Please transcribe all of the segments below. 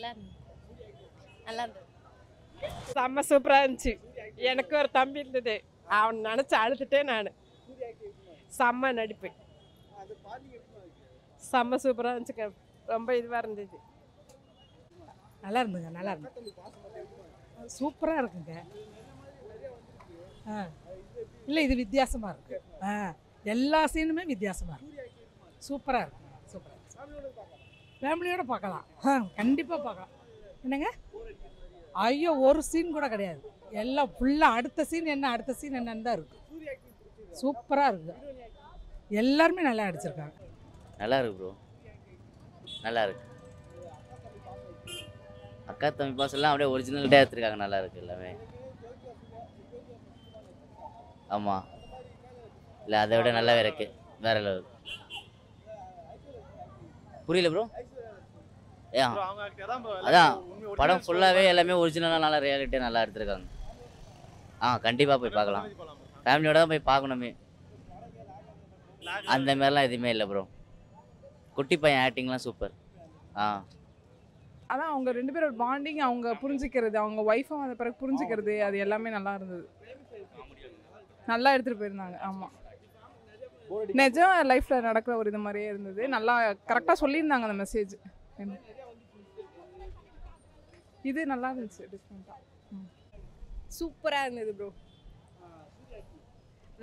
நல்லா இருந்தது. நல்லா இருந்தது. செம்ம சூப்பராக இருந்துச்சு. எனக்கு ஒரு தம்பி இருந்தது, அவன் நினச்சி அழுதுட்டேன் நான். செம்ம நடிப்பு, செம்ம சூப்பராக இருந்துச்சுங்க. ரொம்ப இதுவாக இருந்தது. நல்லா இருந்துங்க, நல்லா இருந்தது, சூப்பராக இருக்குங்க. இல்லை இது வித்தியாசமாக இருக்கு. எல்லா சீனுமே வித்தியாசமாக இருக்கு. சூப்பராக இருக்கு, சூப்பராக இருக்கு. ஃபேமிலியோடு பார்க்கலாம், கண்டிப்பாக பார்க்கலாம். என்னங்க, ஐயோ ஒரு சீன் கூட கிடையாது, எல்லாம் ஃபுல்லாக அடுத்த சீன் என்னன்னு தான் இருக்குது. சூப்பராக இருக்குது, எல்லாருமே நல்லா அடிச்சிருக்காங்க. நல்லா இருக்கு ப்ரோ, நல்லா இருக்கு. அக்கா தம்பி பாசெல்லாம் அப்படியே ஒரிஜினல்டாக எடுத்துருக்காங்க, நல்லா இருக்கு எல்லாமே. ஆமாம், இல்லை அதை விட நல்லாவே இருக்கு, வேற லெவல். புரியல ப்ரோ. அதான் படம் ஃபுல்லாகவே எல்லாமே ஒரிஜினலாக நல்லா ரியாலிட்டியாக நல்லா எடுத்துருக்காங்க. கண்டிப்பாக போய் பார்க்கலாம், ஃபேமிலியோட தான் போய் பார்க்கணுமே. அந்த மாதிரிலாம் எதுவுமே இல்லை ப்ரோ. குட்டி பையன் ஆக்டிங்லாம் சூப்பர். அதான் அவங்க 2 பேரோட பாண்டிங், அவங்க புரிஞ்சுக்கிறது, அவங்க ஒய்ஃபும் அந்த பிறகு புரிஞ்சுக்கிறது, அது எல்லாமே நல்லா இருந்தது. நல்லா எடுத்துகிட்டு போயிருந்தாங்க. ஆமாம், நிஜம் லைஃப்பில் நடக்கிற ஒரு இது மாதிரியே இருந்தது. நல்லா கரெக்டாக சொல்லியிருந்தாங்க அந்த மெசேஜ். இது நல்லா இருந்துச்சு, டிஃப்ரெண்ட்டாக. சூப்பராக இருந்தது ப்ரோ,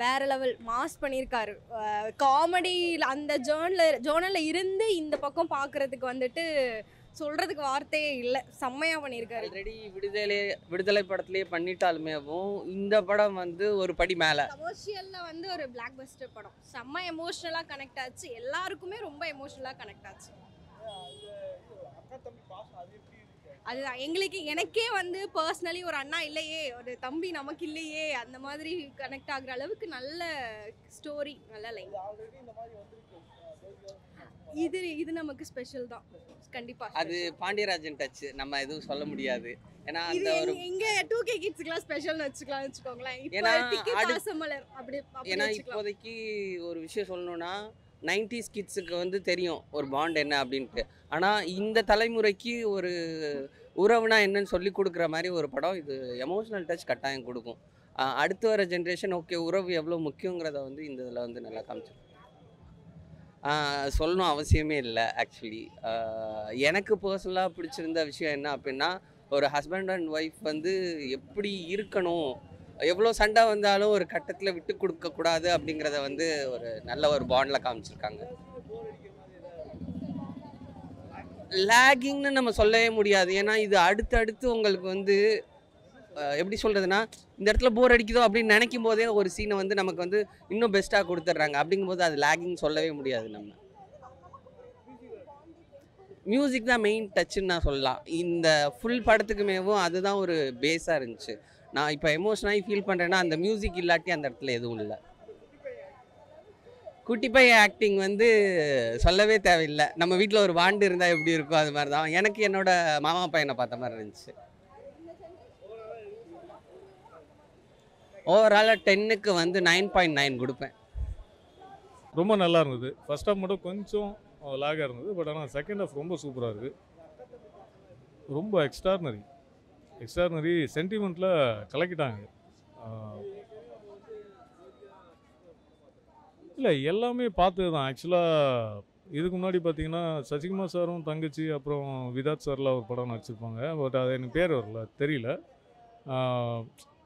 வேற லெவல் மாஸ் பண்ணியிருக்காரு. காமெடி அந்த ஜோனலில் இருந்து இந்த பக்கம் பார்க்குறதுக்கு வந்துட்டு சொல்கிறதுக்கு வார்த்தையே இல்லை, செம்மையாக பண்ணியிருக்காரு. ஆல்ரெடி விடுதலை படத்துலேயே பண்ணிட்டாலுமேவும் இந்த படம் வந்து ஒரு படி மேலே. கமர்ஷியலில் வந்து ஒரு பிளாக் பஸ்டர் படம், செம்ம எமோஷ்னலாக கனெக்ட் ஆச்சு, எல்லாருக்குமே ரொம்ப எமோஷ்னலாக கனெக்ட் ஆச்சு. அதுதான் எனக்கே வந்து பர்சனலி ஒரு அண்ணா இல்லையே, ஒரு தம்பி நமக்கு இல்லையே, அந்த மாதிரி கனெக்ட் ஆகுற அளவுக்கு நல்ல ஸ்டோரி, நல்ல லைன். இது நமக்கு ஸ்பெஷல் தான் கண்டிப்பா. அது பாண்டியராஜன் டச், நம்ம எதுவும் சொல்ல முடியாது. ஏன்னா அந்த ஒரு இங்க 2K கிட்ஸ்க்குலாம் ஸ்பெஷல்னு வச்சுக்கோங்களேன். ஏன்னா இப்போதைக்கு ஒரு விஷயம் சொல்லணும்னா 90s கிட்ஸுக்கு வந்து தெரியும் ஒரு பாண்ட் என்ன அப்படின்ட்டு. ஆனால் இந்த தலைமுறைக்கு ஒரு உறவுனா என்னன்னு சொல்லி கொடுக்குற மாதிரி ஒரு படம் இது. எமோஷ்னல் டச் கட்டாயம் கொடுக்கும். அடுத்து வர ஜென்ரேஷன் ஓகே உறவு எவ்வளோ முக்கியங்கிறத வந்து இந்த இதில் வந்து நல்லா காமிச்சிருக்கோம். சொல்லணும் அவசியமே இல்லை. ஆக்சுவலி எனக்கு பர்சனலாக பிடிச்சிருந்த விஷயம் என்ன அப்படின்னா, ஒரு ஹஸ்பண்ட் அண்ட் ஒய்ஃப் வந்து எப்படி இருக்கணும், எவ்வளோ சண்டை வந்தாலும் ஒரு கட்டத்தில் விட்டு கொடுக்கக்கூடாது அப்படிங்கிறத வந்து ஒரு நல்ல ஒரு பாண்டில் காமிச்சிருக்காங்க. லேகிங்னு நம்ம சொல்லவே முடியாது. ஏன்னா இது அடுத்தடுத்து உங்களுக்கு வந்து எப்படி சொல்கிறதுனா, இந்த இடத்துல போர் அடிக்குதோ அப்படின்னு நினைக்கும் போதே ஒரு சீனை வந்து நமக்கு வந்து இன்னும் பெஸ்ட்டாக கொடுத்துட்றாங்க. அப்படிங்கும்போது அது லேகிங் சொல்லவே முடியாது. நம்ம மியூசிக் தான் மெயின் டச்சுன்னு நான் சொல்லலாம். இந்த ஃபுல் படத்துக்குமேவும் அதுதான் ஒரு பேஸாக இருந்துச்சு. நான் இப்போ எமோஷனாகி ஃபீல் பண்ணுறேன்னா அந்த மியூசிக் இல்லாட்டி அந்த இடத்துல எதுவும் இல்லை. குட்டி பையன் ஆக்டிங் வந்து சொல்லவே தேவையில்லை. நம்ம வீட்டில் ஒரு வாண்டு இருந்தால் எப்படி இருக்கும் அது மாதிரி தான். எனக்கு என்னோட மாமா பையனை பார்த்த மாதிரி இருந்துச்சு. ஓவராலாக 10க்கு வந்து 9.9 கொடுப்பேன். ரொம்ப நல்லா இருந்தது. ஃபர்ஸ்ட் ஹாஃப் மட்டும் கொஞ்சம் லாகாக இருந்தது. பட் ஆனால் செகண்ட் ஹாஃப் ரொம்ப சூப்பராக இருக்குது. ரொம்ப எக்ஸ்ட்ரானரி சென்டிமெண்ட்டில் கலக்கிட்டாங்க. இல்லை எல்லாமே பார்த்தது தான். ஆக்சுவலாக இதுக்கு முன்னாடி பார்த்தீங்கன்னா சசிகுமார் சாரும் தங்கச்சி அப்புறம் விதாத் சார்லாம் ஒரு படம் நடிச்சிருப்பாங்க. பட் அது எனக்கு பேர் வரல, தெரியல.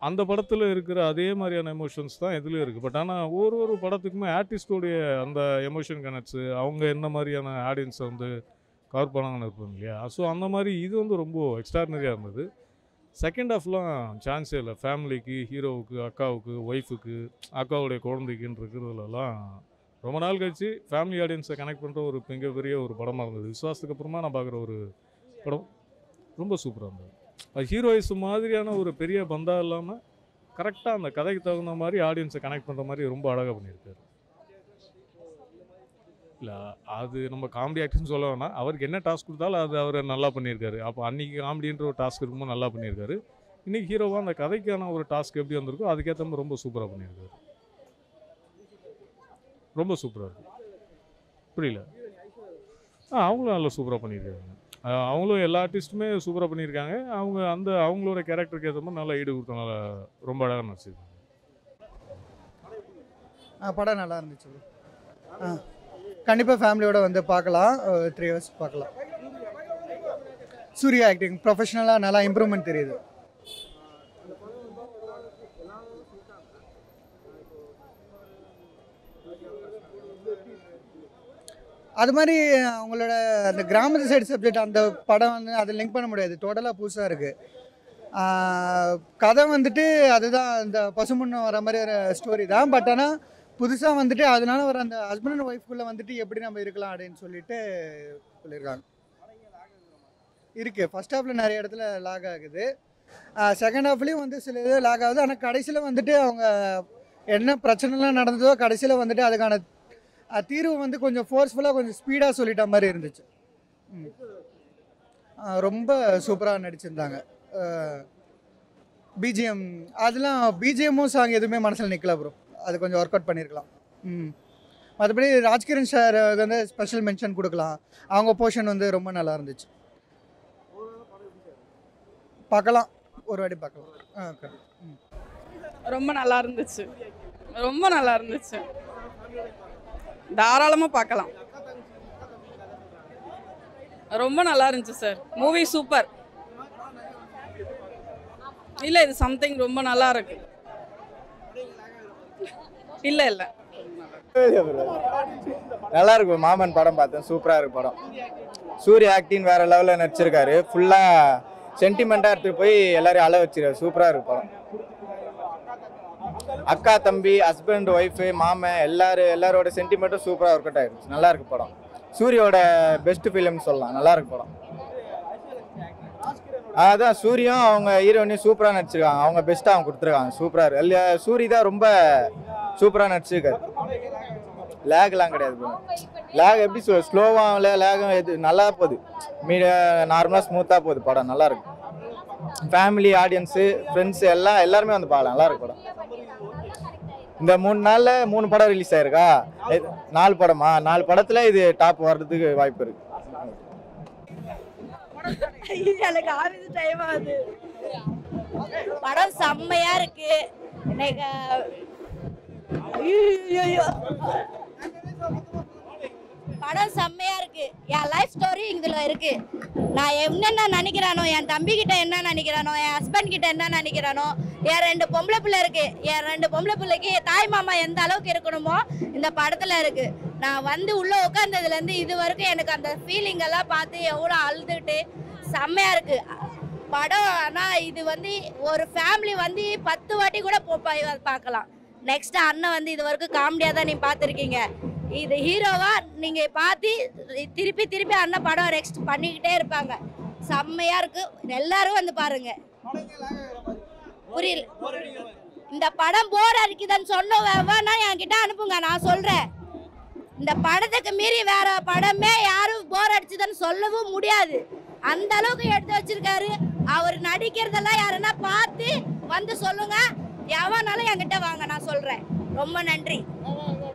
அந்த படத்தில் இருக்கிற அதே மாதிரியான எமோஷன்ஸ் தான் எதுலேயும் இருக்குது. பட் ஆனால் ஒரு படத்துக்குமே ஆர்டிஸ்டோடைய அந்த எமோஷன் கனெக்ட்ஸு, அவங்க என்ன மாதிரியான ஆடியன்ஸை வந்து கவர் பண்ணாங்கன்னு இருப்பாங்க இல்லையா. ஸோ அந்த மாதிரி இது வந்து ரொம்ப எக்ஸ்ட்ரானரியாக இருந்தது. செகண்ட் ஹாஃப்லாம் சான்ஸே இல்லை. ஃபேமிலிக்கு, ஹீரோவுக்கு, அக்காவுக்கு, ஒய்ஃபுக்கு, அக்காவுடைய குழந்தைக்குன்னு இருக்கிறதுலலாம் ரொம்ப நாள் கழிச்சு ஃபேமிலி ஆடியன்ஸை கனெக்ட் பண்ணுற ஒரு மிகப்பெரிய ஒரு படமாக இருந்தது. விஸ்வாசத்துக்கு அப்புறமா நான் பார்க்குற ஒரு படம். ரொம்ப சூப்பராக இருந்தது. ஹீரோயிஸ் மாதிரியான ஒரு பெரிய பந்தா இல்லாமல் கரெக்டாக அந்த கதைக்கு தகுந்த மாதிரி ஆடியன்ஸை கனெக்ட் பண்ணுற மாதிரி ரொம்ப அழகாக பண்ணியிருக்காரு. இல்லை அது நம்ம காமெடி ஆக்டர்னு சொல்ல வேணாம். அவருக்கு என்ன டாஸ்க் கொடுத்தாலும் அது அவர் நல்லா பண்ணியிருக்காரு. அப்போ அன்றைக்கி காமெடின்ற ஒரு டாஸ்க் இருக்கும்போது நல்லா பண்ணியிருக்காரு. இன்றைக்கி ஹீரோவாக அந்த கதைக்கான ஒரு டாஸ்க் எப்படி வந்திருக்கோ அதுக்கேற்ற மாதிரி ரொம்ப சூப்பராக பண்ணியிருக்காரு. ரொம்ப சூப்பராக இருக்குது. புரியல. அவங்களும் நல்லா சூப்பராக பண்ணியிருக்காங்க. அவங்களும் எல்லா ஆர்டிஸ்ட்டுமே சூப்பராக பண்ணியிருக்காங்க. அவங்களோட கேரக்டருக்கு ஏற்ற மாதிரி நல்லா ஈடு கொடுத்தனால ரொம்ப அழகாக நடிச்சிருக்காங்க. படம் நல்லா இருந்துச்சு. கண்டிப்பாக ஃபேமிலியோட வந்து பார்க்கலாம். 3 hours பார்க்கலாம். சூர்யா ஆக்டிங் ப்ரொஃபஷனலாக நல்லா இம்ப்ரூவ்மெண்ட் தெரியுது. அது மாதிரி அவங்களோட அந்த கிராமத்து சைடு சப்ஜெக்ட் அந்த படம் வந்து அதை லிங்க் பண்ண முடியாது. டோட்டலாக புதுசாக இருக்குது. கதை வந்துட்டு அதுதான் இந்த பசுமுன்ன வர மாதிரி ஒரு ஸ்டோரி தான். பட் ஆனால் புதுசாக வந்துட்டு அதனால வர அந்த ஹஸ்பண்ட் அண்ட் ஒய்ஃப்குள்ளே வந்துட்டு எப்படி நம்ம இருக்கலாம் அப்படின்னு சொல்லிட்டு சொல்லியிருக்காங்க. இருக்குது. ஃபர்ஸ்ட் ஹாஃபில் நிறைய இடத்துல லாக் ஆகுது. செகண்ட் ஹாஃப்லேயும் வந்து சில இது லாக் ஆகுது. ஆனால் கடைசியில் வந்துட்டு அவங்க என்ன பிரச்சனைலாம் நடந்ததோ கடைசியில் வந்துட்டு அதுக்கான தீர்வு வந்து கொஞ்சம் ஃபோர்ஸ்ஃபுல்லாக கொஞ்சம் ஸ்பீடாக சொல்லிட்ட மாதிரி இருந்துச்சு. ரொம்ப சூப்பராக நடிச்சிருந்தாங்க. பிஜிஎம் அதெல்லாம் பிஜிஎம்மும் சாங் எதுவுமே மனசில் நிற்கல ப்ரோ. அது கொஞ்சம் ஒர்க் அவுட் பண்ணியிருக்கலாம். மற்றபடி ராஜ்கிரண் சார் வந்து ஸ்பெஷல் மென்ஷன் கொடுக்கலாம். அவங்க போர்ஷன் வந்து ரொம்ப நல்லா இருந்துச்சு. பார்க்கலாம், ஒரு வாட்டி பார்க்கலாம். ஓகே. ரொம்ப நல்லா இருந்துச்சு. ரொம்ப நல்லா இருந்துச்சு. தாராளமாக பார்க்கலாம். ரொம்ப நல்லா இருந்துச்சு சார். Movie super. இல்லை இது சம்திங் ரொம்ப நல்லா இருக்கு. இல்லை இல்லை நல்லா இருக்கு. மாமன் படம் பார்த்தேன். சூப்பராக இருக்கு படம். சூர்யா ஆக்டிங் வேற லெவலில் நடிச்சிருக்காரு. ஃபுல்லாக சென்டிமெண்ட்டாக எடுத்துகிட்டு போய் எல்லாரையும் அழ வச்சிருக்காரு. சூப்பராக இருக்கு படம். அக்கா தம்பி ஹஸ்பண்ட் ஒய்ஃபு மாமன் எல்லாரோட சென்டிமெண்ட்டும் சூப்பராக ஒர்க் அவுட் ஆகிடுச்சு. நல்லா இருக்கு படம். சூரியோட பெஸ்ட் ஃபிலிம்னு சொல்லலாம். நல்லா இருக்கு படம். அதான் சூரியும் அவங்க ஹீரோனையும் சூப்பராக நடிச்சிருக்காங்க. அவங்க பெஸ்ட்டாக அவங்க கொடுத்துருக்காங்க. சூப்பராக இருக்கு. இல்லை சூரி தான் ரொம்ப சூப்பராக நடிச்சிருக்காரு. லேக்லாம் கிடையாது. லேக் எப்படி ஸ்லோவாக லேகும் எது நல்லா போகுது. நார்மலாக ஸ்மூத்தாக போகுது படம். நல்லா இருக்கு. ஃபேமிலி ஆடியன்ஸு ஃப்ரெண்ட்ஸு எல்லாருமே வந்து பார்க்கலாம். நல்லா இருக்கு படம். இந்த 3 நாளில் 3 படம் ரிலீஸ் ஆயிருக்கா? 4 படமா? 4 படத்தில் இது டாப் வர்றதுக்கு வாய்ப்பு இருக்கு. எனக்கு ஆஃபீஸ் டைம் ஆகுது. படம் செம்மையா இருக்கு. எனக்கு படம் செம்மையா இருக்கு. என் லைஃப் ஸ்டோரி இதுல இருக்கு. நான் என்னென்ன நினைக்கிறானோ, என் தம்பி கிட்ட என்ன நினைக்கிறானோ, என் ஹஸ்பண்ட் கிட்ட என்ன நினைக்கிறானோ, என் 2 பொம்பளை பிள்ளை இருக்கு. என் 2 பொம்பளை பிள்ளைக்கு தாய் மாமா எந்த அளவுக்கு இருக்கணுமோ இந்த படத்துல இருக்கு. நான் வந்து உள்ள உட்காந்ததுல இருந்து இது வரைக்கும் எனக்கு அந்த ஃபீலிங் எல்லாம் பார்த்து எவ்வளோ அழுதுட்டு செம்மையா இருக்கு படம். ஆனால் இது வந்து ஒரு ஃபேமிலி வந்து 10 வாட்டி கூட பார்க்கலாம். நெக்ஸ்ட் அண்ணன் வந்து இது வரைக்கும் காமெடியாக தான் நீங்கள் பார்த்துருக்கீங்க. இது ஹீரோவா நீங்கள் பார்த்து திருப்பி திருப்பி அண்ணன் படம் நெக்ஸ்ட் பண்ணிக்கிட்டே இருப்பாங்க. செம்மையாக இருக்கு. எல்லாரும் வந்து பாருங்க. புரியல. இந்த படம் போர் அடிக்குதுன்னு சொன்னா என்கிட்ட அனுப்புங்க, நான் சொல்கிறேன். இந்த படத்துக்கு மீறி வேற படமே யாரும் போர் அடிச்சுதுன்னு சொல்லவும் முடியாது. அந்த அளவுக்கு எடுத்து வச்சிருக்காரு. அவர் நடிக்கிறதெல்லாம் யாருன்னா பார்த்து வந்து சொல்லுங்க. எவனாலும் என்கிட்ட வாங்க, நான் சொல்றேன். ரொம்ப நன்றி.